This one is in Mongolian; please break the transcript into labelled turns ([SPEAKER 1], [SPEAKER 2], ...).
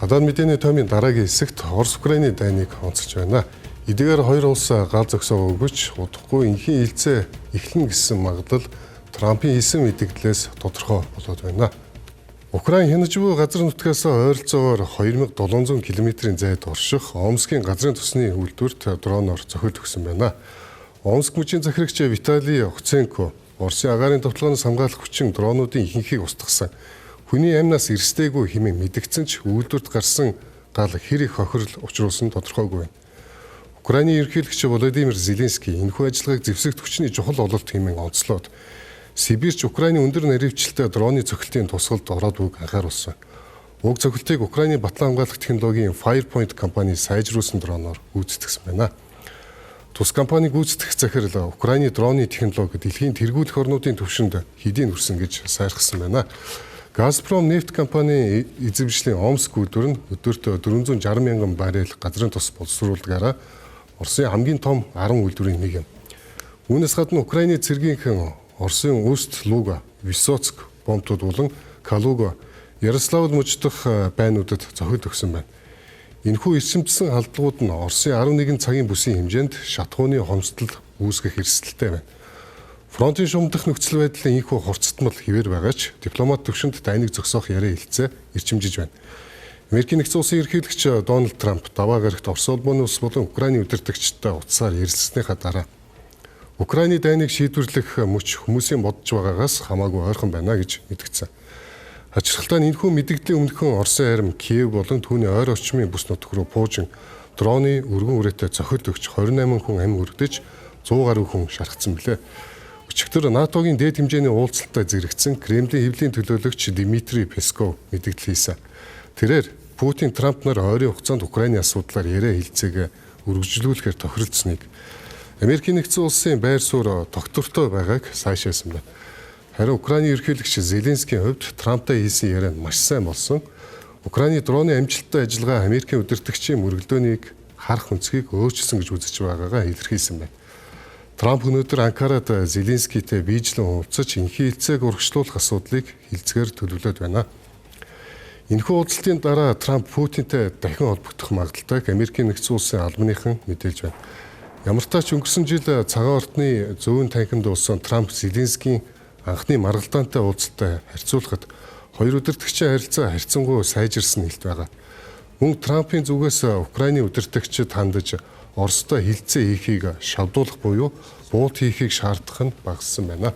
[SPEAKER 1] Гадаад мэдээний томьёо дараагийн хэсэгт Орос-Украины дайныг онцолж байна. Эдгээр хоёр улс гал зогсоо өгч удахгүй инхийн хилцээ эхлэн гэсэн магадлал Трампын хийсэн мэдэгдлээс тодорхой болоод байна. Украин хянаж буй газар нутгаас ойролцоогоор 2700 км-ийн зайд орших Омскийн газрын тосны үйлдвэрт дроноор зохиол өгсөн байна. Омск мужийн захирагч Виталий Оценко Оросын агаарын товтлогоноос хамгаалах хүчин дронуудын ихэнхийг устгасан. Хүний амнаас эрсдээгүй хэмээн мэдгдсэн ч үйлдвэрт гарсан гал хэр их хохирол учруулсан тодорхойгүй байна. Украины ерөнхийлөгч Володимир Зеленский энэхүү ажиллагааг зэвсэгт хүчний чухал ололт хэмээн онцлоод Сибирьч Украины өндөр наривчлалтай дроны цохилтын тусгалд ороод буйг анхааруулсан. Уг цохилтыг Украины батлан хамгаалах технологийн Firepoint компани сайжруулсан дроноор гүйцэтгэсэн байна. Тус компаниг гүйцэтгэх захирал Украины дроны технологи дэлхийн тэргүүлэх орнуудын түвшинд хэдийн хүрсэн гэж сайрхсан байна. Газпром нефть компани эзэмшлийн Омск үйлдвэр нь өдөрт 460 мянган баррел газрын тос боловсруулдгаараа Оросын хамгийн том 10 үйлдвэрийн нэг юм. Үүнээс гадна Украины цэргийнхэн Оросын Усть-Луга, Висоцк бомбтууд болон Калуга, Ярославль мужидх байнуудад зохиол өгсөн байна. Энэхүү эрчимжсэн халдлагууд нь Оросын 11 цагийн бүсийн хэмжээнд шатхууны хомсдол үүсгэх эрсдэлтэй байна. Фронтын шумдах нөхцөл байдлын энэхүү хурцтмал хэвээр байгаа ч дипломат төвшөнд дайныг зогсоох яриа хэлцээ эрчимжиж байна. Америкийн нэгдсэн улсын ерөнхийлөгч Дональд Трамп даваа гарагт Орос улбооны улс болон Украины удирдагчтай утсаар ярилцсаныхаа дараа Украины дайныг шийдвэрлэх мөч хүмүүсийн бодож байгаагаас хамаагүй ойрхон байна гэж мэдгдсэн. Хачирхалтай нь энэхүү мэдэгдлийн өмнөхөн Оросын харим Киев болон түүний ойр орчмын бүс нутг руу буужин дроны өргөн үрээтэй зохиол өгч 28 хүн амь өргөдөж 100 гаруй хүн шархсан билээ. Өчигдөр НАТОгийн дээд хэмжээний уулзалтад зэрэгцсэн Кремлийн хэвлийн төлөөлөгч Дмитрий Песков мэдэгдэл хийсэн. Тэрээр Путин Трамп нар ойрын хугацаанд Украины асуудлаар яриа хэлцээг үргэлжлүүлэхээр тохиролцсныг Америкийн нэгдсэн улсын байр суурь тогтвортой байгааг сайшаасан байна. Харин Украины ерөнхийлөгч Зеленскийн хувьд Трамптай хийсэн яриа маш сайн болсон. Украины дроны амжилттай ажиллагаа Америкийн удирдагчийн мөргөлдөөнийг харах өнцгийг өөрчилсөн гэж үзэж байгаагаа илэрхийлсэн байна. Трамп өнөөдөр Анкарад Зеленскийтэй биежилэн уулзаж инхий хилцээг урагшлуулах асуудлыг хилцгээр төлөвлөд байна. Энэхүү уулзалтын дараа Трамп Путинтэй дахин холбогдох магадaltaйг Америкийн нэгдсэн улсын албаныхан мэдээлж байна. Ямар ч тач өнгөрсөн жил цагаан ортны зүүн танхимд улсан Трамп Зеленскийн анхны маргалдаантай уулзалтаа харьцуулахад хоёр удирдагчийн харилцаа харьцангуй сайжирсан хэлт байгаа. Мөн Трампын зүгээс Украины удирдагчид хандаж Оростой хилцээ хийхийг шавдуулах буюу буут хийхийг шаардах нь багассан байна.